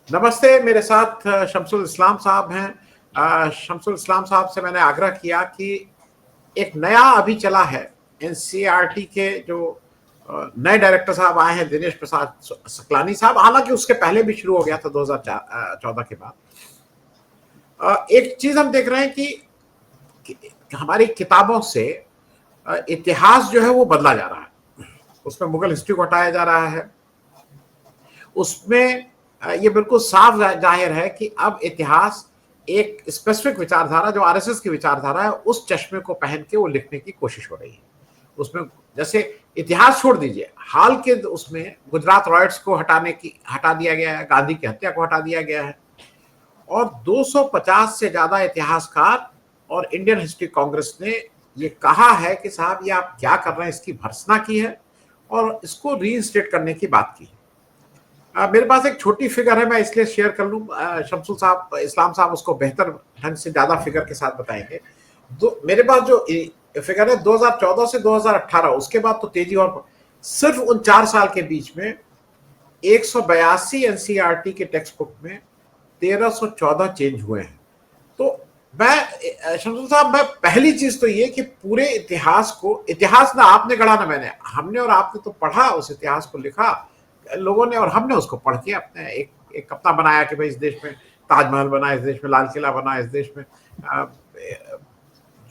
नमस्ते, मेरे साथ शम्सुल इस्लाम साहब हैं। शम्सुल इस्लाम साहब से मैंने आग्रह किया कि एक नया अभी चला है एनसीईआरटी के जो नए डायरेक्टर साहब आए हैं, दिनेश प्रसाद सकलानी साहब, हालांकि उसके पहले भी शुरू हो गया था 2014 के बाद। एक चीज हम देख रहे हैं कि हमारी किताबों से इतिहास जो है वो बदला जा रहा है। उसमें मुगल हिस्ट्री को हटाया जा रहा है। उसमें ये बिल्कुल साफ जाहिर है कि अब इतिहास एक स्पेसिफिक विचारधारा जो आरएसएस की विचारधारा है उस चश्मे को पहन के वो लिखने की कोशिश हो रही है। उसमें जैसे इतिहास छोड़ दीजिए, हाल के उसमें गुजरात रॉयट्स को हटा दिया गया है, गांधी की हत्या को हटा दिया गया है, और 250 से ज्यादा इतिहासकार और इंडियन हिस्ट्री कांग्रेस ने ये कहा है कि साहब ये आप क्या कर रहे हैं, इसकी भर्त्सना की है और इसको रीइंस्टेट करने की बात की है। मेरे पास एक छोटी फिगर है, मैं इसलिए शेयर कर लूं। शम्सुल साहब, इस्लाम साहब उसको बेहतर ढंग से ज्यादा फिगर के साथ बताएंगे। मेरे पास जो फिगर है 2014 से 2018, उसके बाद तो तेजी, और सिर्फ उन 4 साल के बीच में 182 एनसीईआरटी के टेक्स्ट बुक में 1314 चेंज हुए हैं। तो मैं शम्सुल साहब, मैं पहली चीज तो ये कि पूरे इतिहास ना आपने गढ़ा ना मैंने, हमने और आपने तो पढ़ा, उस इतिहास को लिखा लोगों ने, और हमने उसको पढ़ के अपने एक अपना बनाया कि भाई इस देश में ताजमहल बना, इस देश में लाल किला बना, इस देश में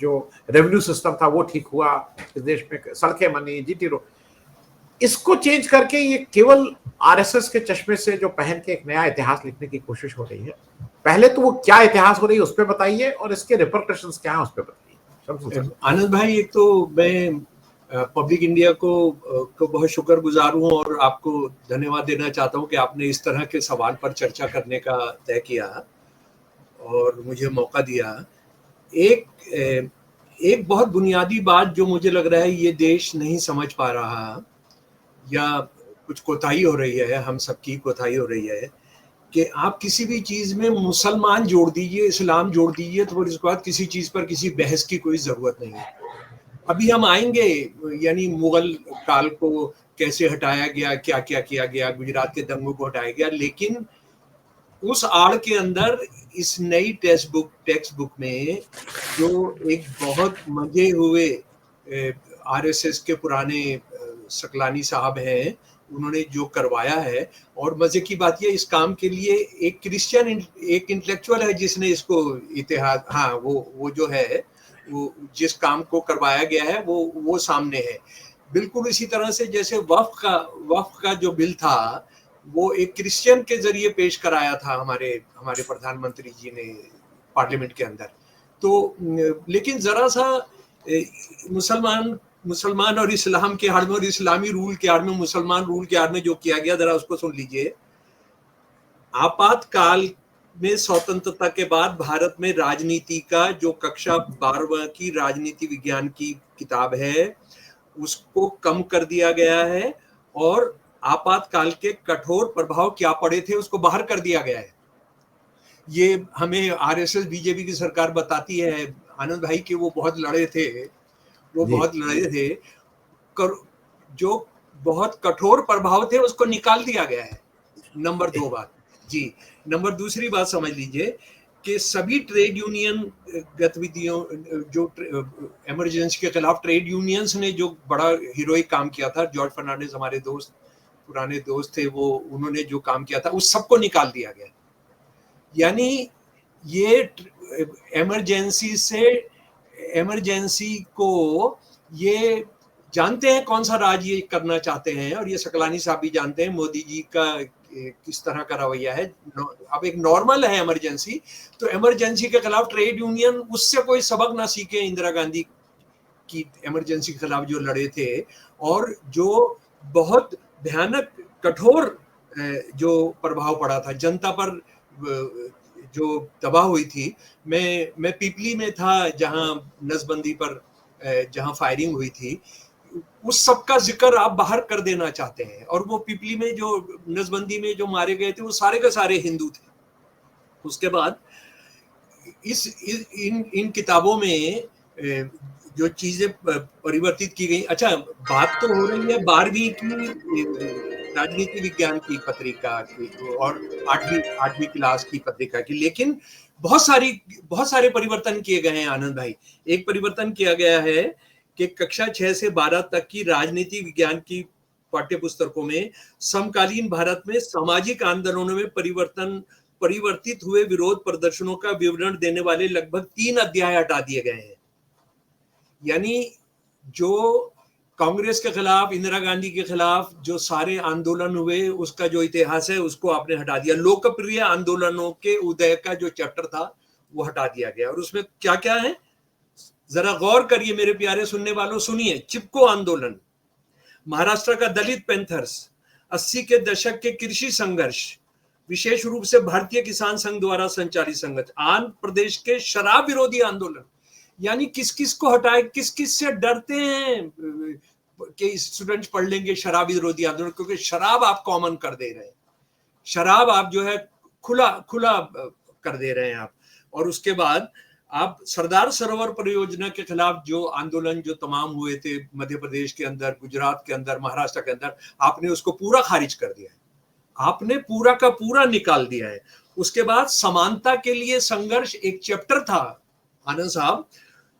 जो रेवेन्यू सिस्टम था वो ठीक हुआ, इस देश में सड़कें बनी, जीटी रोड। इसको चेंज करके ये केवल आरएसएस के चश्मे से जो पहन के एक नया इतिहास लिखने की कोशिश हो रही है। पहले तो वो क्या इतिहास हो रही है उस पर बताइए, और इसके रिपरकशंस क्या है उस पर बताइए। आनंद भाई, एक तो मैं पब्लिक इंडिया को बहुत शुक्रगुजार हूँ और आपको धन्यवाद देना चाहता हूँ कि आपने इस तरह के सवाल पर चर्चा करने का तय किया और मुझे मौका दिया। एक बहुत बुनियादी बात जो मुझे लग रहा है ये देश नहीं समझ पा रहा, या कुछ कोताही हो रही है, हम सबकी कोताही हो रही है, कि आप किसी भी चीज में मुसलमान जोड़ दीजिए, इस्लाम जोड़ दीजिए, तो फिर उसके बाद किसी चीज पर किसी बहस की कोई जरूरत नहीं है। अभी हम आएंगे, यानी मुगल काल को कैसे हटाया गया, क्या क्या किया गया, गुजरात के दंगों को हटाया गया, लेकिन उस आड़ के अंदर इस नई टेक्स्ट बुक में जो एक बहुत मजे हुए आरएसएस के पुराने सकलानी साहब हैं, उन्होंने जो करवाया है, और मजे की बात ये, इस काम के लिए एक क्रिश्चियन, एक इंटेलेक्चुअल है जिसने इसको इतिहास, हाँ, वो जो है, वो जिस काम को करवाया गया है वो सामने है। बिल्कुल इसी तरह से जैसे वक्फ का जो बिल था वो एक क्रिश्चियन के जरिए पेश कराया था हमारे प्रधानमंत्री जी ने पार्लियामेंट के अंदर। तो लेकिन जरा सा मुसलमान और इस्लाम के आड़ में, और इस्लामी रूल के आड़ में, मुसलमान रूल के आड़ में जो किया गया, जरा उसको सुन लीजिए। आपातकाल में स्वतंत्रता के बाद भारत में राजनीति का जो कक्षा 12वीं की राजनीति विज्ञान की किताब है उसको कम कर दिया गया है, और आपातकाल के कठोर प्रभाव क्या पड़े थे उसको बाहर कर दिया गया है। ये हमें आरएसएस बीजेपी की सरकार बताती है आनंद भाई कि वो बहुत लड़े थे, जो बहुत कठोर प्रभाव थे उसको निकाल दिया गया है। नंबर 2 बात जी, नंबर दूसरी बात समझ लीजिए कि सभी ट्रेड यूनियन गतिविधियों, जो इमरजेंसी के खिलाफ ट्रेड यूनियंस ने जो बड़ा हीरोइक काम किया था, जॉर्ज फर्नांडिस हमारे पुराने दोस्त थे, वो उन्होंने जो काम किया था उस सबको निकाल दिया गया। यानी ये इमरजेंसी को ये जानते हैं कौन सा राज ये करना चाहते हैं, और ये सकलानी साहब भी जानते हैं मोदी जी का किस तरह का रवैया है। अब एक नॉर्मल है इमरजेंसी, तो इमरजेंसी के खिलाफ ट्रेड यूनियन उससे कोई सबक ना सीखे, इंदिरा गांधी की इमरजेंसी के खिलाफ जो लड़े थे, और जो बहुत भयानक कठोर जो प्रभाव पड़ा था जनता पर, जो तबाह हुई थी। मैं पीपली में था जहां नसबंदी पर जहां फायरिंग हुई थी, उस सब का जिक्र आप बाहर कर देना चाहते हैं, और वो पीपली में जो नसबंदी में जो मारे गए थे वो सारे के सारे हिंदू थे। उसके बाद इन किताबों में जो चीजें परिवर्तित की गई। अच्छा, बात तो हो रही है 12वीं की राजनीति विज्ञान की पत्रिका की और आठवीं आठवीं क्लास की पत्रिका की। लेकिन बहुत सारे परिवर्तन किए गए हैं आनंद भाई। एक परिवर्तन किया गया है कि कक्षा 6 से 12 तक की राजनीति विज्ञान की पाठ्य पुस्तकों में समकालीन भारत में सामाजिक आंदोलनों में परिवर्तित हुए विरोध प्रदर्शनों का विवरण देने वाले लगभग 3 अध्याय हटा दिए गए हैं। यानी जो कांग्रेस के खिलाफ, इंदिरा गांधी के खिलाफ जो सारे आंदोलन हुए उसका जो इतिहास है उसको आपने हटा दिया। लोकप्रिय आंदोलनों के उदय का जो चैप्टर था वो हटा दिया गया। और उसमें क्या क्या है जरा गौर करिए मेरे प्यारे सुनने वालों, सुनिए। चिपको आंदोलन, महाराष्ट्र का दलित पैंथर्स, 80 के दशक के कृषि संघर्ष, विशेष रूप से भारतीय किसान संघ द्वारा संचालित संघर्ष, आंध्र प्रदेश के शराब विरोधी आंदोलन। यानी किस किस को हटाए, किस किस से डरते हैं कि स्टूडेंट्स पढ़ लेंगे शराब विरोधी आंदोलन, क्योंकि शराब आप कॉमन कर दे रहे हैं, शराब आप जो है खुला कर दे रहे हैं आप। और उसके बाद आप सरदार सरोवर परियोजना के खिलाफ जो आंदोलन जो तमाम हुए थे मध्य प्रदेश के अंदर, गुजरात के अंदर, महाराष्ट्र के अंदर, आपने उसको पूरा खारिज कर दिया है, आपने पूरा का पूरा निकाल दिया है। उसके बाद समानता के लिए संघर्ष एक चैप्टर था आनंद साहब,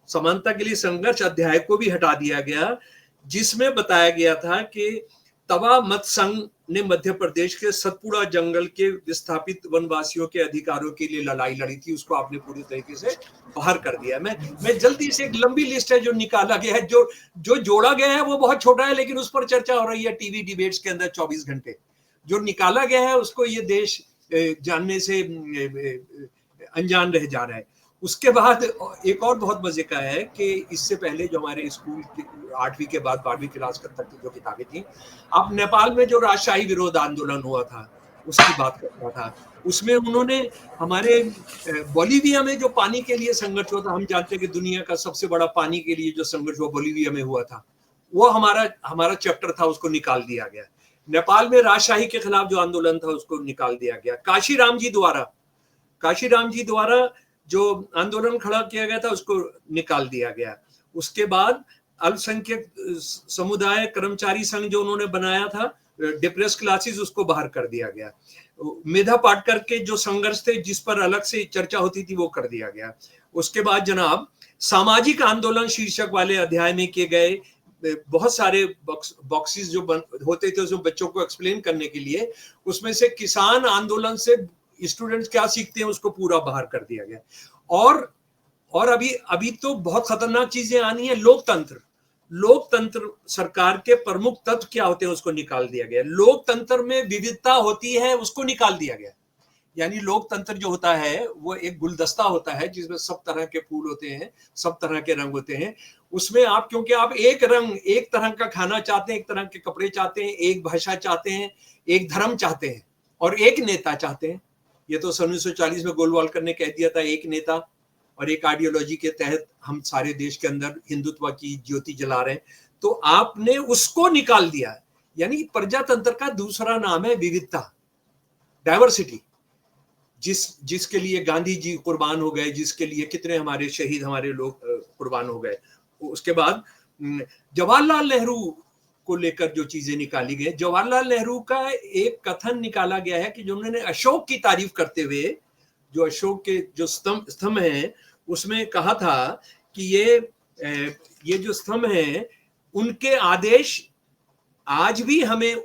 समानता के लिए संघर्ष अध्याय को भी हटा दिया गया, जिसमें बताया गया था कि तवा मत संघ ने मध्य प्रदेश के सतपुड़ा जंगल के विस्थापित वनवासियों के अधिकारों के लिए लड़ाई लड़ी थी, उसको आपने पूरी तरीके से बाहर कर दिया। मैं जल्दी से, एक लंबी लिस्ट है जो निकाला गया है, जो जोड़ा गया है वो बहुत छोटा है, लेकिन उस पर चर्चा हो रही है टीवी डिबेट्स के अंदर 24 घंटे। जो निकाला गया है उसको ये देश जानने से अनजान रह जा रहा है। उसके बाद एक और बहुत मजे का है कि इससे पहले जो हमारे स्कूल के 8वीं के बाद 12वीं क्लास तक की जो किताबें थी, आप नेपाल में जो राजशाही विरोध आंदोलन हुआ था उसकी बात करता था, उसमें उन्होंने हमारे बोलीविया में जो पानी के लिए संघर्ष हुआ था, हम जानते हैं कि दुनिया का सबसे बड़ा पानी के लिए जो संघर्ष हुआ बोलीविया में हुआ था, वो हमारा चैप्टर था, उसको निकाल दिया गया। नेपाल में राजशाही के खिलाफ जो आंदोलन था उसको निकाल दिया गया। काशीराम जी द्वारा जो आंदोलन खड़ा किया गया था उसको निकाल दिया गया। उसके बाद अल्पसंख्यक समुदाय कर्मचारी संघ जो उन्होंने बनाया था, डिप्रेस क्लासेस, उसको बाहर कर दिया गया। मेधा पाटकर के जो संघर्ष थे जिस पर अलग से चर्चा होती थी वो कर दिया गया। उसके बाद जनाब सामाजिक आंदोलन शीर्षक वाले अध्याय में किए गए बहुत सारे बॉक्सेस जो होते थे उसमें बच्चों को एक्सप्लेन करने के लिए, उसमें से किसान आंदोलन से स्टूडेंट्स क्या सीखते हैं उसको पूरा बाहर कर दिया गया। और अभी तो बहुत खतरनाक चीजें आनी है। लोकतंत्र सरकार के प्रमुख तत्व क्या होते हैं उसको निकाल दिया गया। लोकतंत्र में विविधता होती है उसको निकाल दिया गया। यानी लोकतंत्र जो होता है वो एक गुलदस्ता होता है जिसमें सब तरह के फूल होते हैं, सब तरह के रंग होते हैं। उसमें आप, क्योंकि आप एक रंग, एक तरह का खाना चाहते हैं, एक तरह के कपड़े चाहते हैं, एक भाषा चाहते हैं, एक धर्म चाहते हैं और एक नेता चाहते हैं। ये तो 1940 में गोलवालकर ने कह दिया था, एक नेता और एक आइडियोलॉजी के तहत हम सारे देश के अंदर हिंदुत्व की ज्योति जला रहे हैं। तो आपने उसको निकाल दिया। यानी प्रजातंत्र का दूसरा नाम है विविधता, डाइवर्सिटी, जिसके लिए गांधी जी कुर्बान हो गए, जिसके लिए कितने हमारे शहीद, हमारे लोग कुर्बान हो गए। उसके बाद जवाहरलाल नेहरू को लेकर जो चीजें निकाली गई, जवाहरलाल नेहरू का एक कथन निकाला गया है कि जो उन्होंने अशोक की तारीफ करते हुए, जो अशोक के जो स्तंभ हैं उसमें कहा था कि ये जो स्तंभ हैं उनके आदेश आज भी हमें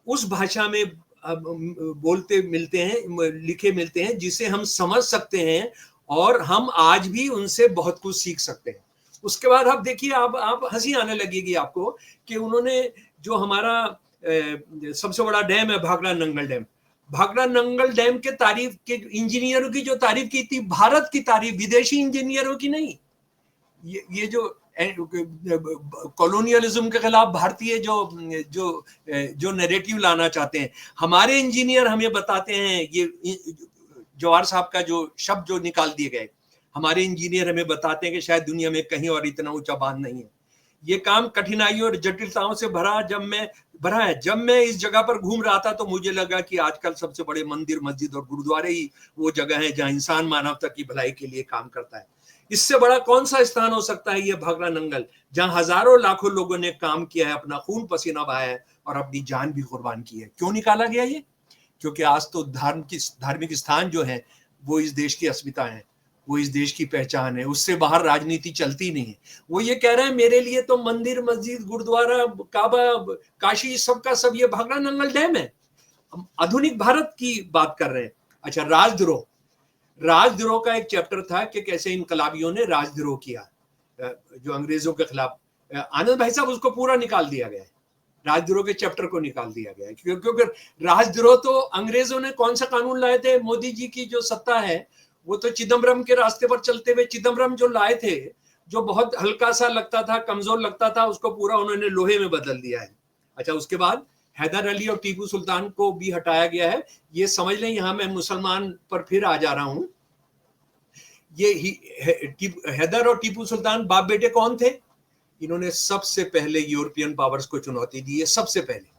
उस भाषा में बोलते मिलते हैं, लिखे मिलते हैं जिसे हम समझ सकते हैं और हम आज भी उनसे बहुत कुछ सीख सकते हैं। उसके बाद आप देखिए, आप हंसी आने लगेगी आपको कि उन्होंने जो हमारा सबसे बड़ा डैम है भाखड़ा नंगल डैम के तारीफ के इंजीनियरों की जो तारीफ की थी, भारत की तारीफ, विदेशी इंजीनियरों की नहीं। ये जो कॉलोनियलिज्म के खिलाफ भारतीय जो नैरेटिव लाना चाहते हैं, हमारे इंजीनियर हमें बताते हैं, ये जवाहर साहब का जो शब्द जो निकाल दिए गए, हमारे इंजीनियर हमें बताते हैं कि शायद दुनिया में कहीं और इतना ऊंचा बांध नहीं है। ये काम कठिनाइयों और जटिलताओं से भरा है। जब मैं इस जगह पर घूम रहा था तो मुझे लगा कि आजकल सबसे बड़े मंदिर, मस्जिद और गुरुद्वारे ही वो जगह है जहां इंसान मानवता की भलाई के लिए काम करता है। इससे बड़ा कौन सा स्थान हो सकता है ये भाखड़ा नंगल, जहां हजारों लाखों लोगों ने काम किया है, अपना खून पसीना बहाया है, और अपनी जान भी कुर्बान की है। क्यों निकाला गया ये? क्योंकि आज तो धार्मिक स्थान जो है वो इस देश की अस्मिता है, वो इस देश की पहचान है, उससे बाहर राजनीति चलती नहीं है। वो ये कह रहे हैं मेरे लिए तो मंदिर, मस्जिद, गुरुद्वारा, काबा, काशी, सबका सब ये भाखड़ा नंगल डैम है। हम आधुनिक भारत की बात कर रहे हैं। अच्छा, राजद्रोह, राजद्रोह का एक चैप्टर था कि कैसे इनकलाबियों ने राजद्रोह किया जो अंग्रेजों के खिलाफ। आनंद भाई साहब, उसको पूरा निकाल दिया गया है, राजद्रोह के चैप्टर को निकाल दिया गया है, क्योंकि राजद्रोह तो अंग्रेजों ने कौन सा कानून लाए थे? मोदी जी की जो सत्ता है वो तो चिदम्बरम के रास्ते पर चलते हुए, चिदम्बरम जो लाए थे, जो बहुत हल्का सा लगता था, कमजोर लगता था, उसको पूरा उन्होंने लोहे में बदल दिया है। अच्छा, उसके बाद हैदर अली और टीपू सुल्तान को भी हटाया गया है। ये समझ लें, यहां मैं मुसलमान पर फिर आ जा रहा हूं। ये हैदर और टीपू सुल्तान बाप बेटे कौन थे? इन्होंने सबसे पहले यूरोपियन पावर्स को चुनौती दी है, सबसे पहले।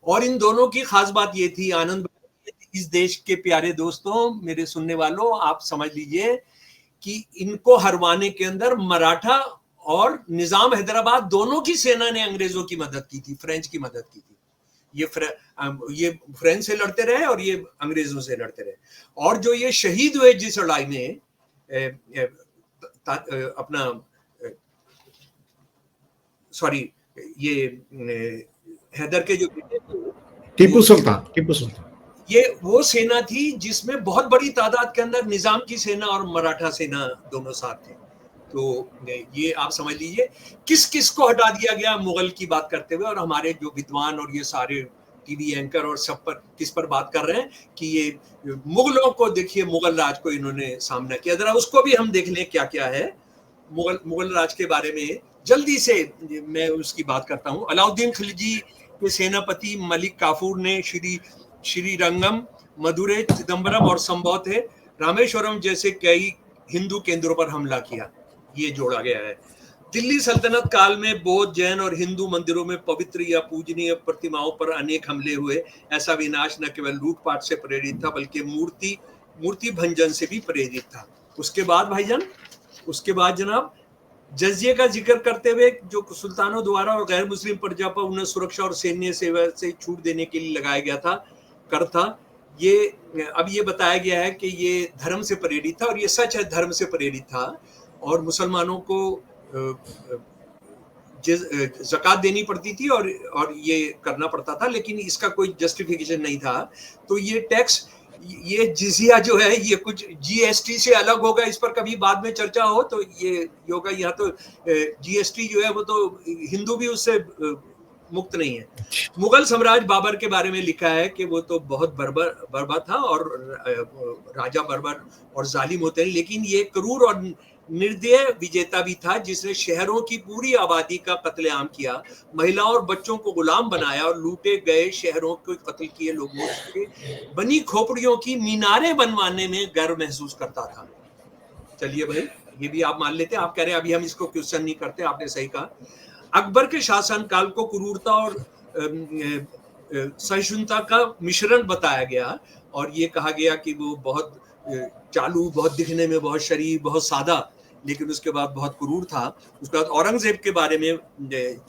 और इन दोनों की खास बात ये थी, आनंद, इस देश के प्यारे दोस्तों, मेरे सुनने वालों, आप समझ लीजिए कि इनको हरवाने के अंदर मराठा और निजाम हैदराबाद दोनों की सेना ने अंग्रेजों की मदद की थी, फ्रेंच की मदद की थी। ये फ्रेंच से लड़ते रहे और ये अंग्रेजों से लड़ते रहे। और जो ये शहीद हुए जिस लड़ाई में, अपना सॉरी, ये हैदर के जो टीपू सुल्तान, ये वो सेना थी जिसमें बहुत बड़ी तादाद के अंदर निजाम की सेना और मराठा सेना दोनों साथ थे। तो ये आप समझ लीजिए किस किस को हटा दिया गया मुगल की बात करते हुए। और हमारे जो विद्वान और ये सारे टीवी एंकर और सब पर किस पर बात कर रहे हैं कि ये मुगलों को देखिए, मुगल राज को इन्होंने सामना किया। जरा उसको भी हम देख लें क्या क्या है मुगल राज के बारे में, जल्दी से मैं उसकी बात करता हूँ। अलाउद्दीन खिलजी के सेनापति मलिक काफूर ने श्रीरंगम, मदुरै, चिदम्बरम और संभवतः रामेश्वरम जैसे कई हिंदू केंद्रों पर हमला किया, ये जोड़ा गया है। दिल्ली सल्तनत काल में बौद्ध, जैन और हिंदू मंदिरों में पवित्र या पूजनीय प्रतिमाओं पर अनेक हमले हुए। ऐसा विनाश न केवल लूटपाट से प्रेरित था बल्कि मूर्ति भंजन से भी प्रेरित था। उसके बाद भाईजान, उसके बाद जनाब, जजिये का जिक्र करते हुए जो सुल्तानों द्वारा और गैर मुस्लिम प्रजा पर उन्हें सुरक्षा और सैन्य सेवा से छूट देने के लिए लगाया गया था, कर था, ये अब ये बताया गया है कि ये धर्म से प्रेरित था। और ये सच है, धर्म से प्रेरित था। और मुसलमानों को ज़कात देनी पड़ती थी और ये करना पड़ता था, लेकिन इसका कोई जस्टिफिकेशन नहीं था। तो ये टैक्स, ये जिजिया जो है, ये कुछ जीएसटी से अलग होगा, इस पर कभी बाद में चर्चा हो तो ये होगा। यहाँ तो जीएसटी जो है वो तो हिंदू भी उससे मुक्त नहीं है। मुगल साम्राज्य बाबर के बारे में लिखा है कि वो तो बहुत बर्बर था और राजा बर्बर और जालिम होते हैं, लेकिन ये क्रूर और निर्दय विजेता भी था जिसने शहरों की पूरी आबादी का कत्लेआम किया, महिलाओं और बच्चों को गुलाम बनाया और लूटे गए शहरों को कत्ल किए लोगों के बनी खोपड़ियों की मीनारें बनवाने में गर्व महसूस करता था। चलिए भाई, ये भी आप मान लेते हैं। आप कह रहे हैं अभी हम इसको क्वेश्चन नहीं करते, आपने सही कहा। अकबर के शासन काल को क्रूरता और सहिष्णुता का मिश्रण बताया गया और ये कहा गया कि वो बहुत चालू, बहुत दिखने में बहुत शरीफ, बहुत सादा, लेकिन उसके बाद बहुत क्रूर था। उसके बाद औरंगजेब के बारे में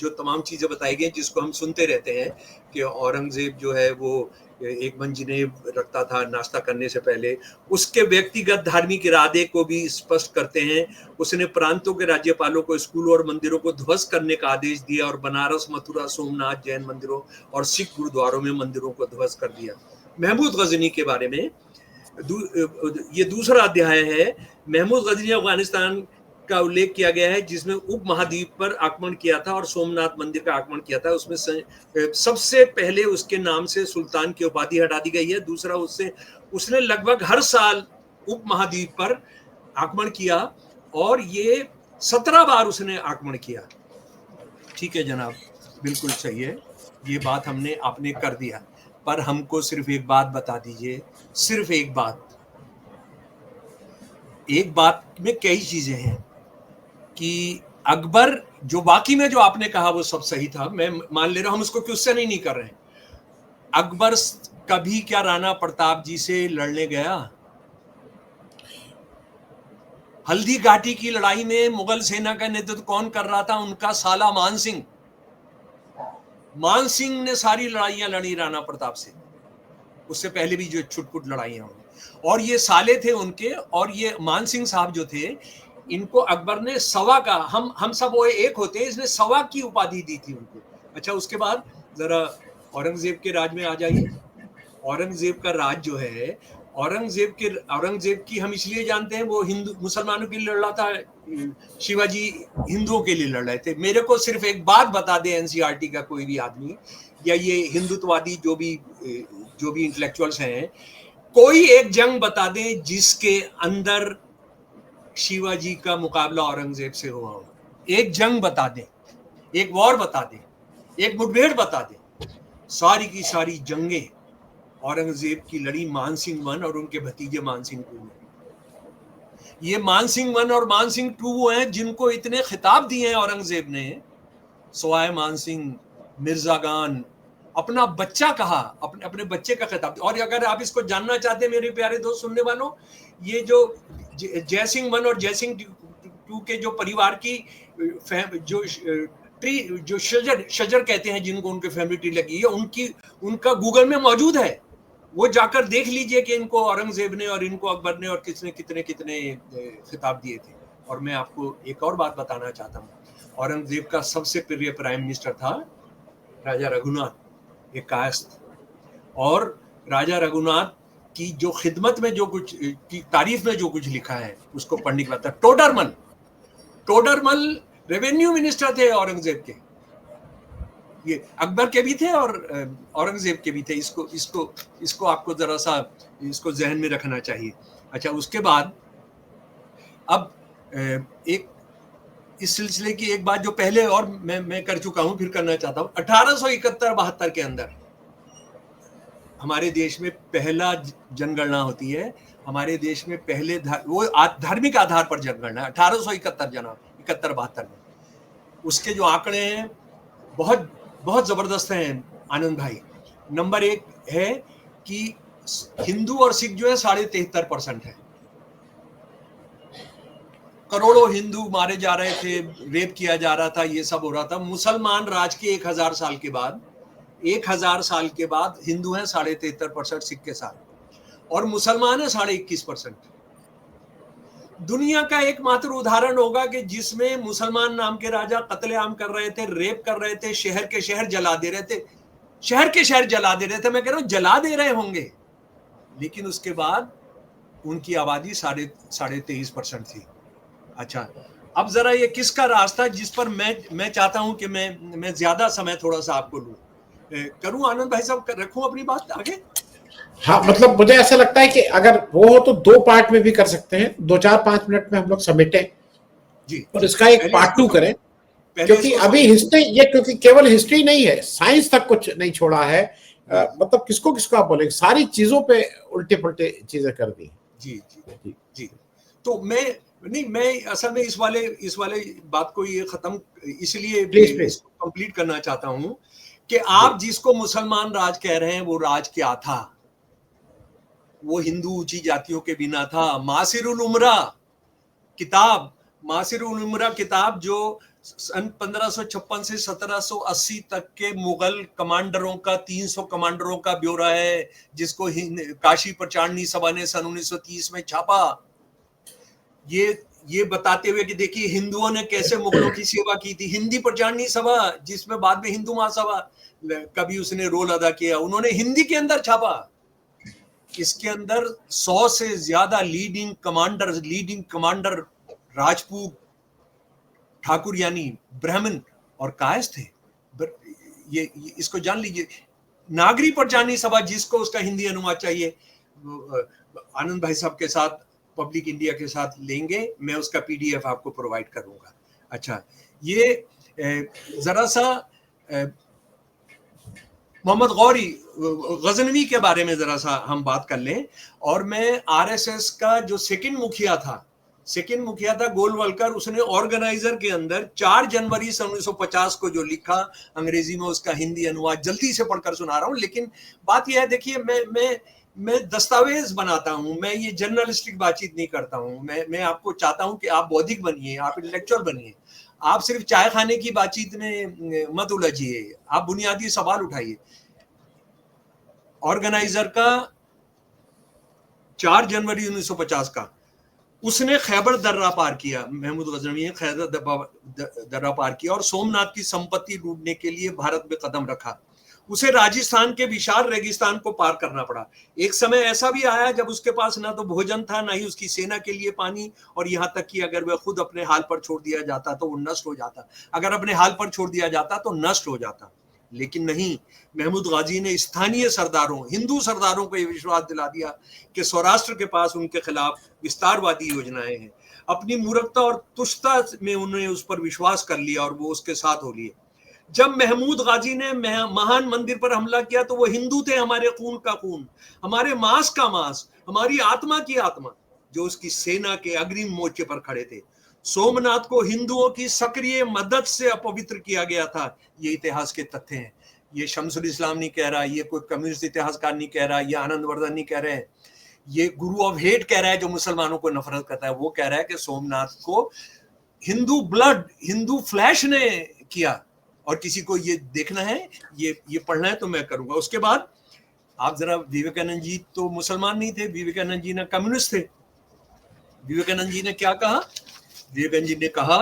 जो तमाम चीजें बताई गई जिसको हम सुनते रहते हैं कि औरंगजेब जो है वो एक मंजिनेब रखता था नाश्ता करने से पहले। उसके व्यक्तिगत धार्मिक इरादे को भी स्पष्ट करते हैं। उसने प्रांतों के राज्यपालों को स्कूलों और मंदिरों को ध्वस्त करने का आदेश दिया और बनारस, मथुरा, सोमनाथ जैन मंदिरों और सिख गुरुद्वारों में मंदिरों को ध्वस्त कर दिया। महमूद गजनी के बारे में ये दूसरा अध्याय है। महमूद गजनी अफगानिस्तान का उल्लेख किया गया है जिसमें उप महाद्वीप पर आक्रमण किया था और सोमनाथ मंदिर का आक्रमण किया था। उसमें सबसे पहले उसके नाम से सुल्तान की उपाधि हटा दी गई है। दूसरा, उसने लगभग हर साल उप महाद्वीप पर आक्रमण किया और ये 17 बार उसने आक्रमण किया। ठीक है जनाब, बिल्कुल सही है, ये बात आपने कर दिया। पर हमको सिर्फ एक बात बता दीजिए, सिर्फ एक बात में कई चीजें हैं कि अकबर जो बाकी में जो आपने कहा वो सब सही था, मैं मान ले रहा हूं, हम उसको क्वेश्चन ही नहीं कर रहे हैं। अकबर कभी क्या राणा प्रताप जी से लड़ने गया? हल्दी घाटी की लड़ाई में मुगल सेना का नेतृत्व कौन कर रहा था? उनका साला मान सिंह। मान सिंह ने सारी लड़ाइयां लड़ी राणा प्रताप से, उससे पहले भी जो छुटपुट लड़ाइयां हुई, और ये साले थे उनके। और ये मान सिंह साहब जो थे, इनको अकबर ने सवा का, हम सब वो एक होते हैं, इसने सवा की उपाधि दी थी उनको। अच्छा, उसके बाद जरा औरंगजेब के राज में आ जाइए। औरंगजेब का राज जो है, औरंगजेब की हम इसलिए जानते हैं, वो हिंदू मुसलमानों के लिए लड़ रहा था, शिवाजी हिंदुओं के लिए लड़ रहे थे। मेरे को सिर्फ एक बात बता दे एनसीईआरटी का कोई भी आदमी, या ये हिंदुत्ववादी जो भी इंटेलेक्चुअल्स हैं, कोई एक जंग बता दें जिसके अंदर शिवाजी का मुकाबला औरंगजेब से हुआ हो। एक जंग बता दें, एक वॉर बता दें, एक मुठभेड़ बता दें। सारी की सारी जंगें औरंगजेब की लड़ी मानसिंह वन और उनके भतीजे मानसिंह टू ने। ये मानसिंह वन और मानसिंह टू वो हैं जिनको इतने खिताब दिए हैं औरंगजेब ने। सवाए मानसिंह, मिर्जागान, अपना बच्चा कहा, अपने बच्चे का खिताब। और अगर आप इसको जानना चाहते हैं मेरे प्यारे दोस्त सुनने वालों, ये जो जयसिंह वन और जयसिंह टू के जो परिवार की जो ट्री, जो शजर कहते हैं जिनको, उनके फैमिली ट्री लगी है, उनका गूगल में मौजूद है। वो जाकर देख लीजिए कि इनको औरंगजेब ने और इनको अकबर ने और किसने कितने कितने खिताब दिए थे। और मैं आपको एक और बात बताना चाहता हूँ, औरंगजेब का सबसे प्रिय प्राइम मिनिस्टर था राजा रघुनाथ, एक कायस्थ। और राजा रघुनाथ की जो खिदमत में जो कुछ, की तारीफ में जो कुछ लिखा है, उसको पढ़ने के बाद, टोडरमल रेवेन्यू मिनिस्टर थे औरंगजेब के। ये अकबर के भी थे और औरंगजेब के भी थे। इसको आपको जरा सा इसको जहन में रखना चाहिए। अच्छा, उसके बाद अब एक इस सिलसिले की एक बात जो पहले और मैं कर चुका हूं, फिर करना चाहता हूं। 1871-72 के अंदर हमारे देश में पहला जनगणना होती है। हमारे देश में पहले वो धार्मिक आधार पर जनगणना 1871-72 में। उसके जो आंकड़े हैं बहुत बहुत जबरदस्त हैं आनंद भाई। नंबर 1 है कि हिंदू और सिख जो है 73.5% है। करोड़ों हिंदू मारे जा रहे थे, रेप किया जा रहा था, ये सब हो रहा था। मुसलमान राज के 1000 साल के बाद, 1000 साल के बाद हिंदू हैं 73.5% सिख के साथ, और मुसलमान है 21.5%। दुनिया का एकमात्र उदाहरण होगा कि जिसमें मुसलमान नाम के राजा कत्लेआम कर रहे थे, रेप कर रहे थे, शहर के शहर जला दे रहे थे, शहर के शहर जला दे रहे थे। मैं कह रहा हूं जला दे रहे होंगे, लेकिन उसके बाद उनकी आबादी 23.5% थी। अच्छा, अब जरा ये किसका रास्ता, जिस पर मैं चाहता हूं कि मैं ज्यादा समय थोड़ा सा आपको लूं, करूं आनंद भाई साहब, रखूं अपनी बात आगे? हाँ, मतलब मुझे ऐसा लगता है कि अगर वो हो तो 2 पार्ट में भी कर सकते हैं, 2-4-5 मिनट में हम लोग समेटें जी, और इसका एक पार्ट 2 करें, क्योंकि अभी हिस्ट्री, ये क्योंकि केवल हिस्ट्री नहीं है, साइंस तक कुछ नहीं छोड़ा है। मतलब किसको किसको आप बोलेंगे, सारी चीजों पे उल्टे पुल्टे चीजें कर दी। जी जी जी जी। तो मैं असल में इस वाले बात को ये खत्म इसलिए कंप्लीट करना चाहता हूं कि आप जिसको मुसलमान राज कह रहे हैं, वो राज क्या था? वो हिंदू ऊंची जातियों के बिना था। मासिरुल उमरा किताब जो सन 1556 से 1780 तक के मुगल कमांडरों का, 300 कमांडरों का ब्यौरा है, जिसको काशी प्रचारणी सभा ने सन 1930 में छापा। ये बताते हुए कि देखिए हिंदुओं ने कैसे मुगलों की सेवा की थी। हिंदी प्रचारणी सभा, जिसमें बाद में हिंदू महासभा का भी उसने रोल अदा किया, उन्होंने हिंदी के अंदर छापा। इसके अंदर 100 से ज्यादा लीडिंग कमांडर राजपूत, ठाकुर यानी ब्राह्मण और कायस्थ थे। ये इसको जान लीजिए। नागरी प्रचारणी सभा, जिसको उसका हिंदी अनुवाद चाहिए, आनंद भाई साहब के साथ, पब्लिक इंडिया के साथ लेंगे, मैं उसका पीडीएफ आपको प्रोवाइड करूंगा। अच्छा, ये जरा सा मोहम्मद गौरी गजनवी के बारे में जरा सा हम बात कर लें। और मैं आरएसएस का जो सेकंड मुखिया था गोलवलकर, उसने ऑर्गेनाइजर के अंदर 4 जनवरी 1950 को जो लिखा, अंग्रेजी में उसका हिंदी अनुवाद जल्दी से पढ़कर सुना रहा हूं। लेकिन बात यह है, देखिए मैं दस्तावेज बनाता हूं, मैं ये जर्नलिस्टिक बातचीत नहीं करता हूं। मैं आपको चाहता हूं कि आप बौद्धिक बनिए, आप इंटेलेक्चुअल बनिए। आप सिर्फ चाय खाने की बातचीत में मत उलझिए, आप बुनियादी सवाल उठाइए। ऑर्गेनाइजर का 4 जनवरी 1950 का, उसने खैबर दर्रा पार किया, महमूद गजनवी ने खैबर दर्रा पार किया और सोमनाथ की संपत्ति लूटने के लिए भारत में कदम रखा। उसे राजस्थान के विशाल रेगिस्तान को पार करना पड़ा। एक समय ऐसा भी आया जब उसके पास ना तो भोजन था, ना ही उसकी सेना के लिए पानी, और यहां तक कि अगर वह खुद अपने हाल पर छोड़ दिया जाता तो वो नष्ट हो जाता। अगर अपने हाल पर छोड़ दिया जाता तो नष्ट हो जाता, लेकिन नहीं। महमूद गाजी ने स्थानीय सरदारों, हिंदू सरदारों को यह विश्वास दिला दिया कि सौराष्ट्र के पास उनके खिलाफ विस्तारवादी योजनाएं हैं। अपनी मूर्खता और तुष्टता में उन्होंने उस पर विश्वास कर लिया और वो उसके साथ हो लिए। जब महमूद गाजी ने महान मंदिर पर हमला किया तो वो हिंदू थे, हमारे खून का खून, हमारे मांस का मांस, हमारी आत्मा की आत्मा, जो उसकी सेना के अग्रिम मोर्चे पर खड़े थे। सोमनाथ को हिंदुओं की सक्रिय मदद से अपवित्र किया गया था। ये इतिहास के तथ्य हैं। ये शमसुल इस्लाम नहीं कह रहा, ये कोई कम्युनिस्ट इतिहासकार नहीं कह रहा, ये आनंदवर्धन नहीं कह रहे हैं, ये गुरु ऑफ हेट कह रहा है जो मुसलमानों को नफरत करता है। वो कह रहा है कि सोमनाथ को हिंदू ब्लड, हिंदू फ्लैश ने किया। और किसी को ये देखना है, ये पढ़ना है तो मैं करूंगा। उसके बाद आप जरा, विवेकानंद जी तो मुसलमान नहीं थे, विवेकानंद जी ना कम्युनिस्ट थे। विवेकानंद जी ने क्या कहा? विवेकानंद जी ने कहा,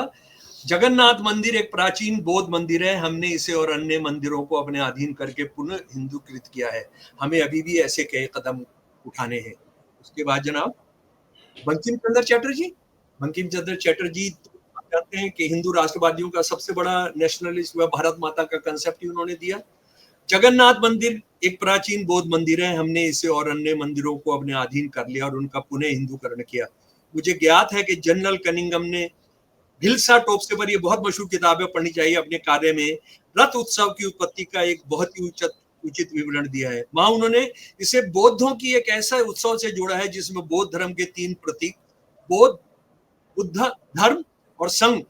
जगन्नाथ मंदिर एक प्राचीन बौद्ध मंदिर है, हमने इसे और अन्य मंदिरों को अपने अधीन करके पुनः हिंदूकृत किया है। हमें अभी भी ऐसे कई कदम उठाने हैं। उसके बाद जनाब बंकिम चंद्र चटर्जी, बंकिम चंद्र चटर्जी कहते हैं कि हिंदू राष्ट्रवादियों का सबसे बड़ा नेशनलिस्ट व भारत माता का कंसेप्ट ही उन्होंने दिया। जगन्नाथ मंदिर एक प्राचीन बौद्ध मंदिर है, हमने इसे और अन्य मंदिरों को अपने अधीन कर लिया और उनका पुनः हिंदूकरण किया। मुझे ज्ञात है कि जनरल कनिंगम ने हिल्सा टॉप्से पर, यह बहुत मशहूर किताब है, पढ़नी चाहिए, अपने कार्य में रथ उत्सव की उत्पत्ति का एक बहुत ही उचित विवरण दिया है। वहां उन्होंने इसे बौद्धों की एक ऐसा उत्सव से जोड़ा है जिसमें बौद्ध धर्म के 3 प्रतीक, बौद्ध, बुद्ध धर्म और संघ,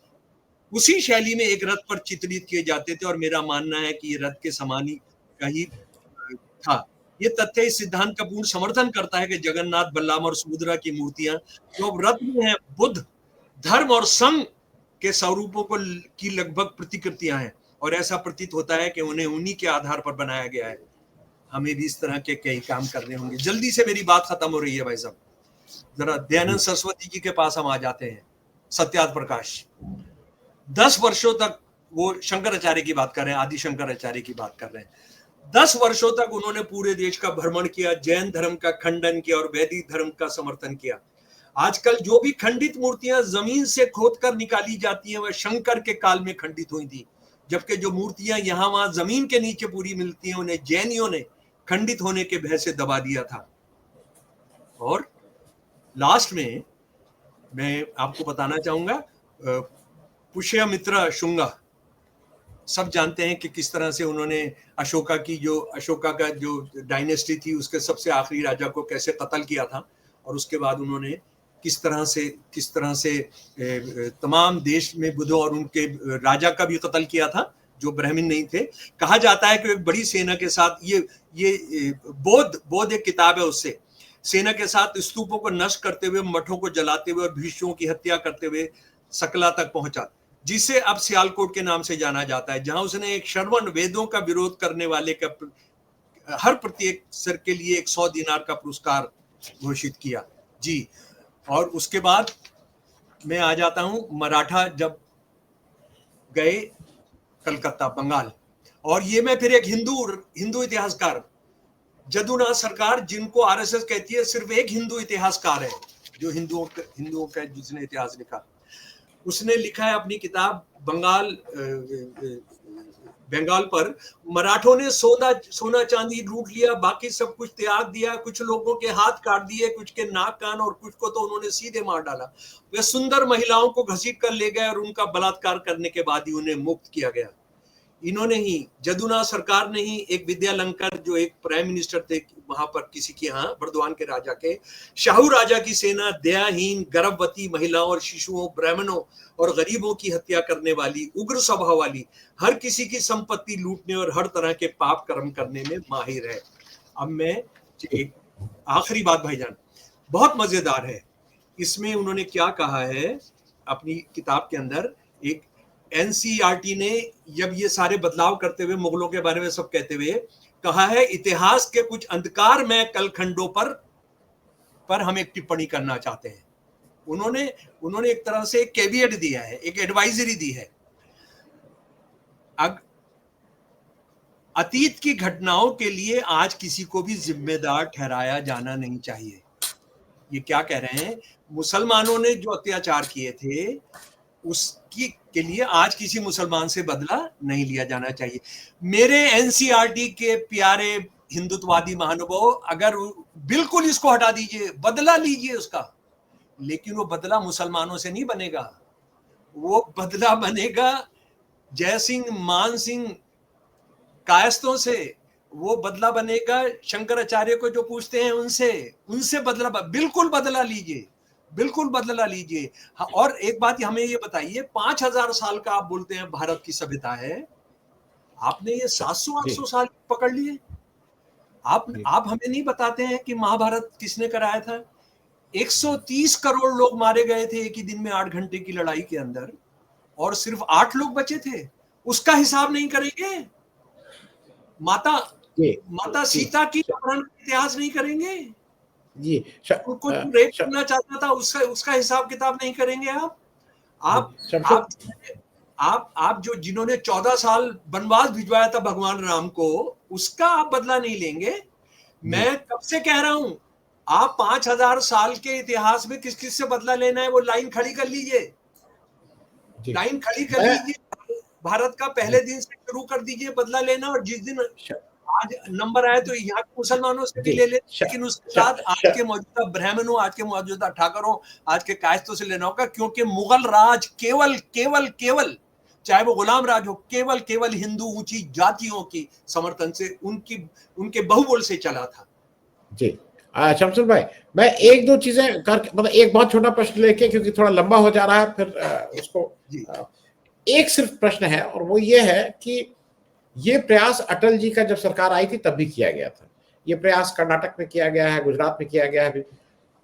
उसी शैली में एक रथ पर चित्रित किए जाते थे। और मेरा मानना है कि ये रथ के समान ही का ही था। ये तथ्य इस सिद्धांत का पूर्ण समर्थन करता है कि जगन्नाथ, बलराम और सुभद्रा की मूर्तियां जो अब रथ में है, बुद्ध, धर्म और संघ के स्वरूपों को की लगभग प्रतिकृतियां हैं, और ऐसा प्रतीत होता है कि उन्हें उन्हीं के आधार पर बनाया गया है। हमें भी इस तरह के कई काम करने होंगे। जल्दी से, मेरी बात खत्म हो रही है भाई साहब, जरा दयानंद सरस्वती जी के पास हम आ जाते हैं। सत्यार्थ प्रकाश 10 वर्षों तक, वो शंकराचार्य की बात कर रहे हैं, आदि शंकराचार्य की बात कर रहे हैं, 10 वर्षों तक उन्होंने पूरे देश का भ्रमण किया, जैन धर्म का खंडन किया और वैदिक धर्म का समर्थन किया। आजकल जो भी खंडित मूर्तियां जमीन से खोदकर निकाली जाती हैं वह शंकर के काल में खंडित हुई थी, जबकि जो मूर्तियां यहां वहां जमीन के नीचे पूरी मिलती हैं उन्हें जैनियों ने खंडित होने के भय से दबा दिया था। और लास्ट में मैं आपको बताना चाहूंगा, पुष्यमित्र शुंगा, सब जानते हैं कि किस तरह से उन्होंने अशोका का जो डायनेस्टी थी उसके सबसे आखिरी राजा को कैसे कत्ल किया था, और उसके बाद उन्होंने किस तरह से तमाम देश में बुद्धों और उनके राजा का भी कत्ल किया था जो ब्राह्मण नहीं थे। कहा जाता है कि एक बड़ी सेना के साथ, ये बौद्ध एक किताब है, उससे सेना के साथ स्तूपों को नष्ट करते हुए, मठों को जलाते हुए और भिक्षुओं की हत्या करते हुए सकला तक पहुंचा, जिसे अब सियालकोट के नाम से जाना जाता है, जहां उसने एक श्रवण वेदों का विरोध करने वाले का हर प्रत्येक सर के लिए 100 दिनार का पुरस्कार घोषित किया जी। और उसके बाद मैं आ जाता हूं, मराठा जब गए कलकत्ता, बंगाल, और ये मैं फिर एक हिंदू इतिहासकार, जदुनाथ सरकार, जिनको आरएसएस कहती है, सिर्फ एक हिंदू इतिहासकार है जो हिंदुओं का जिसने इतिहास लिखा। उसने लिखा है अपनी किताब बंगाल पर, मराठों ने सोना चांदी लूट लिया, बाकी सब कुछ त्याग दिया, कुछ लोगों के हाथ काट दिए, कुछ के नाक कान, और कुछ को तो उन्होंने सीधे मार डाला। वे सुंदर महिलाओं को घसीट कर ले गए और उनका बलात्कार करने के बाद ही उन्हें मुक्त किया गया। इन्होंने ही, जदुनाथ सरकार ने ही, एक विद्यालंकर जो एक प्राइम मिनिस्टर थे वहां पर किसी के यहाँ, बर्दवान के राजा के, शाहू राजा की सेना दयाहीन, गर्भवती महिलाओं और शिशुओं, ब्राह्मणों और गरीबों की हत्या करने वाली, उग्र स्वभाव वाली, हर किसी की संपत्ति लूटने और हर तरह के पाप कर्म करने में माहिर है। अब मैं एक आखिरी बात भाईजान, बहुत मजेदार है, इसमें उन्होंने क्या कहा है अपनी किताब के अंदर, एक एनसीईआरटी ने जब ये सारे बदलाव करते हुए, मुगलों के बारे में सब कहते हुए कहा है, इतिहास के कुछ अंधकारमय कलखंडों पर हम एक टिप्पणी करना चाहते हैं। उन्होंने एक तरह से एक कैविएट दिया है, एक एडवाइजरी दी है। अतीत की घटनाओं के लिए आज किसी को भी जिम्मेदार ठहराया जाना नहीं चाहिए। ये क्या कह रहे हैं? मुसलमानों ने जो अत्याचार किए थे उसकी के लिए आज किसी मुसलमान से बदला नहीं लिया जाना चाहिए। मेरे एनसीईआरटी के प्यारे हिंदुत्ववादी महानुभाव, अगर बिल्कुल इसको हटा दीजिए, बदला लीजिए उसका, लेकिन वो बदला मुसलमानों से नहीं बनेगा। वो बदला बनेगा जय सिंह, मान सिंह, कायस्तों से। वो बदला बनेगा शंकराचार्य को जो पूछते हैं उनसे बदला, बिल्कुल बदला लीजिए, बिल्कुल बदला लीजिए। और एक बात हमें ये बताइए, 5000 साल का आप बोलते हैं भारत की सभ्यता है, आपने ये 700-800 साल पकड़ लिए। आप हमें नहीं बताते हैं कि महाभारत किसने कराया था? 130 करोड़ लोग मारे गए थे एक ही दिन में 8 घंटे की लड़ाई के अंदर, और सिर्फ 8 लोग बचे थे। उसका हिसाब नहीं करेंगे? माता सीता की अपहरण का इतिहास नहीं करेंगे? जी, उनको रेप करना चाहता था, उसका हिसाब किताब नहीं करेंगे? आप जो जिन्होंने 14 साल वनवास भिजवाया था भगवान राम को, उसका आप बदला नहीं लेंगे? मैं कब से कह रहा हूं, आप 5000 साल के इतिहास में किस किस से बदला लेना है वो लाइन खड़ी कर लीजिए, लाइन खड़ी कर लीजिए। भारत का पहले दिन से शुरू कर दीजिए बदला लेना, और जिस दिन आज नंबर आए तो यहाँ के मुसलमानों से भी ले ले, लेकिन उसके साथ आज के मौजूदा ब्राह्मणों, आज के मौजूदा ठाकरों, आज के कायस्तों से लेना होगा। क्योंकि मुगल राज केवल चाहे वो गुलाम राज हो, केवल हिंदू ऊंची जातियों की समर्थन से, उनके बहुबल से चला था। जी शमसुल भाई, मैं एक दो चीजें करके, मतलब एक बहुत छोटा प्रश्न लेके, क्योंकि थोड़ा लंबा हो जा रहा है, फिर उसको एक सिर्फ प्रश्न है, और वो ये है कि ये प्रयास अटल जी का जब सरकार आई थी तब भी किया गया था। ये प्रयास कर्नाटक में किया गया है, गुजरात में किया गया है,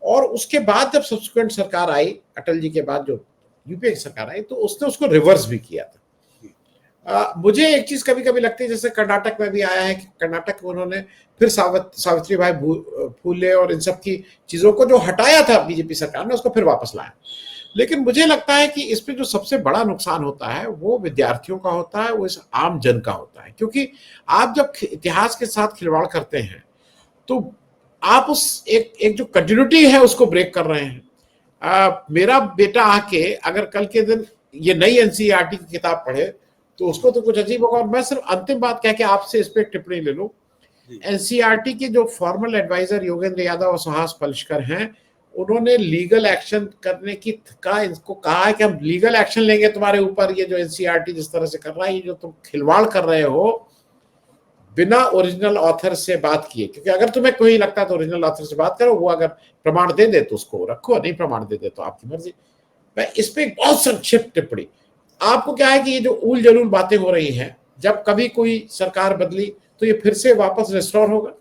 और उसके बाद जब सब्सिक्वेंट सरकार आई अटल जी के बाद, जो यूपीए की सरकार आई, तो उसने उसको रिवर्स भी किया था। मुझे एक चीज कभी कभी लगती है, जैसे कर्नाटक में भी आया है कि कर्नाटक में उन्होंने फिर सावित्री बाई फुले और इन सब की चीजों को जो हटाया था बीजेपी सरकार ने, उसको फिर वापस लाया। लेकिन मुझे लगता है कि इस पे जो सबसे बड़ा नुकसान होता है वो विद्यार्थियों का होता है, वो इस आम जन का होता है। क्योंकि आप जब इतिहास के साथ खिलवाड़ करते हैं तो आप उस एक जो कंटिन्यूटी है उसको ब्रेक कर रहे हैं। मेरा बेटा आके अगर कल के दिन ये नई एनसीईआरटी की किताब पढ़े तो उसको तो कुछ अजीब होगा। और मैं सिर्फ अंतिम बात कह के आपसे इस पे टिप्पणी ले लूं, एनसीईआरटी के जो फॉर्मल एडवाइजर योगेंद्र यादव और सुहास पलशकर हैं, उन्होंने लीगल एक्शन करने की इनको कहा है कि हम लीगल एक्शन लेंगे तुम्हारे ऊपर, ये जो एनसीईआरटी जिस तरह से कर रहा है, ये जो तुम खिलवाड़ कर रहे हो बिना ओरिजिनल ऑथर से बात किए। क्योंकि अगर तुम्हें कोई लगता है तो ओरिजिनल ऑथर से बात करो, वो अगर प्रमाण दे दे तो उसको रखो, नहीं प्रमाण दे दे तो आपकी मर्जी। मैं इस पे एक बहुत संक्षिप्त टिप्पणी, आपको क्या है कि ये जो उल जलूल बातें हो रही हैं, जब कभी कोई सरकार बदली तो ये फिर से वापस रिस्टोर होगा?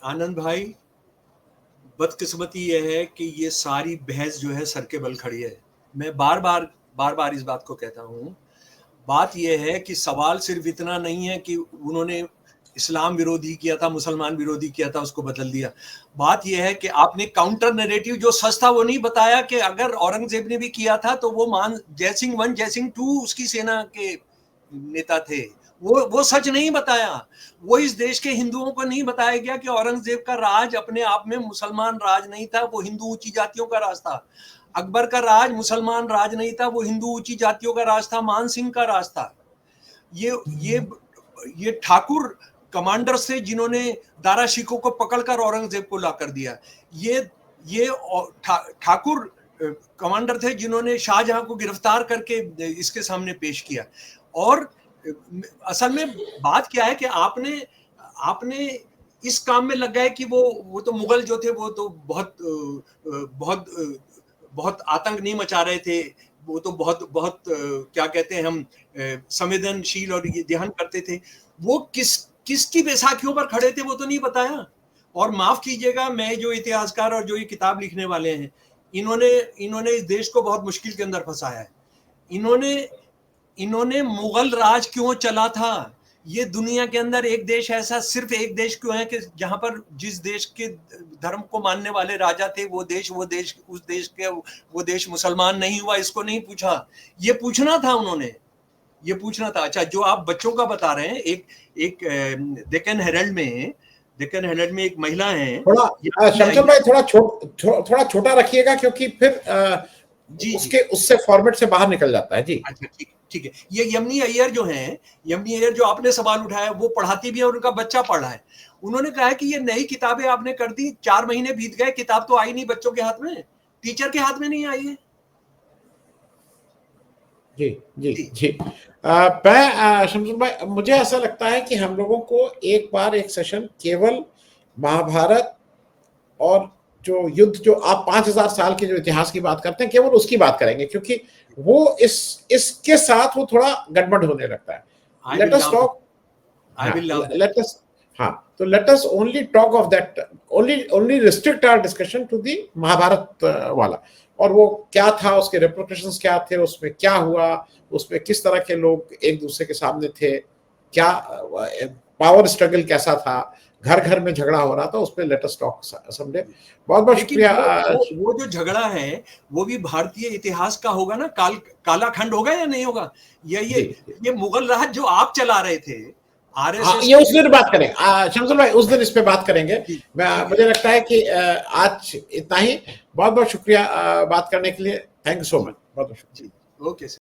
आनंद भाई, बदकिस्मती यह है कि ये सारी बहस जो है सर के बल खड़ी है। मैं बार बार इस बात को कहता हूँ। बात यह है कि सवाल सिर्फ इतना नहीं है कि उन्होंने इस्लाम विरोधी किया था, मुसलमान विरोधी किया था, उसको बदल दिया। बात यह है कि आपने काउंटर नैरेटिव जो सच था वो नहीं बताया कि अगर औरंगजेब ने भी किया था तो वो जय सिंह 1 जय सिंह 2 उसकी सेना के नेता थे, वो सच नहीं बताया। वो इस देश के हिंदुओं को नहीं बताया गया कि औरंगजेब का राज अपने आप में मुसलमान राज नहीं था, वो हिंदू ऊंची जातियों का राज था। अकबर का राज मुसलमान राज नहीं था, वो हिंदू ऊंची जातियों का राज था, मान सिंह का राज था। ये ठाकुर कमांडर से जिन्होंने दारा शिकोह को पकड़कर औरंगजेब को ला कर दिया, ये ठाकुर कमांडर थे जिन्होंने शाहजहां को गिरफ्तार करके इसके सामने पेश किया। और असल में बात क्या है कि आपने इस काम में लग गए कि वो तो मुगल जो थे वो तो बहुत आतंक नहीं मचा रहे थे, वो तो बहुत क्या कहते हैं हम संवेदनशील और ये ध्यान करते थे। वो किसकी बैसाखियों पर खड़े थे वो तो नहीं बताया। और माफ कीजिएगा, मैं जो इतिहासकार और जो ये किताब लिखने वाले हैं, इन्होंने इन्होंने इस देश को बहुत मुश्किल के अंदर फंसाया है। इन्होंने इन्होंने मुगल राज क्यों चला था? ये दुनिया के अंदर एक देश ऐसा, सिर्फ एक देश क्यों है कि जहां पर जिस देश के धर्म को मानने वाले राजा थे वो देश मुसलमान नहीं हुआ? इसको नहीं पूछा, ये पूछना था उन्होंने, ये पूछना था। अच्छा, जो आप बच्चों का बता रहे हैं, एक डेक्कन हेरल्ड में एक महिला है, थोड़ा शमशेर भाई थोड़ा छोटा रखिएगा, क्योंकि फिर उससे फॉर्मेट से बाहर निकल जाता है जी। अच्छा, ठीक है। ये यमुनी अय्यर जो आपने सवाल उठाया, वो पढ़ाती भी है और उनका बच्चा पढ़ रहा है। उन्होंने कहा है कि ये नई किताबें आपने कर दी, 4 महीने बीत गए, किताब तो आई नहीं बच्चों के हाथ में, टीचर के हाथ में नहीं आई है। जी। मैं शमशेर भाई, मुझे ऐसा लगता है कि हम लोगों को एक बार एक सेशन केवल महाभारत और जो युद्ध, जो आप 5000 साल के जो इतिहास की बात करते हैं, केवल उसकी बात करेंगे, क्योंकि वो इसके साथ वो थोड़ा गड़बड़ होने लगता है। लेट अस टॉक, तो let us only talk of that, only restrict our discussion to the Mahabharata वाला, और वो क्या था, उसके रिपरकशंस क्या थे, उसमें क्या हुआ, उसमें किस तरह के लोग एक दूसरे के सामने थे, क्या पावर स्ट्रगल कैसा था, घर घर में झगड़ा हो रहा था, उस पर लेट अस टॉक समझे। बहुत बहुत शुक्रिया। वो जो झगड़ा है वो भी भारतीय इतिहास का होगा ना, काला खंड होगा या नहीं होगा? ये मुगल राज जो आप चला रहे थे, आरएसएस, ये उस दिन बात करेंगे शमशेर भाई, उस दिन इस पे बात करेंगे। मुझे लगता है कि आज इतना ही। बहुत बहुत शुक्रिया बात करने के लिए, थैंक यू सो मच। बहुत बहुत शुक्रिया। Okay sir.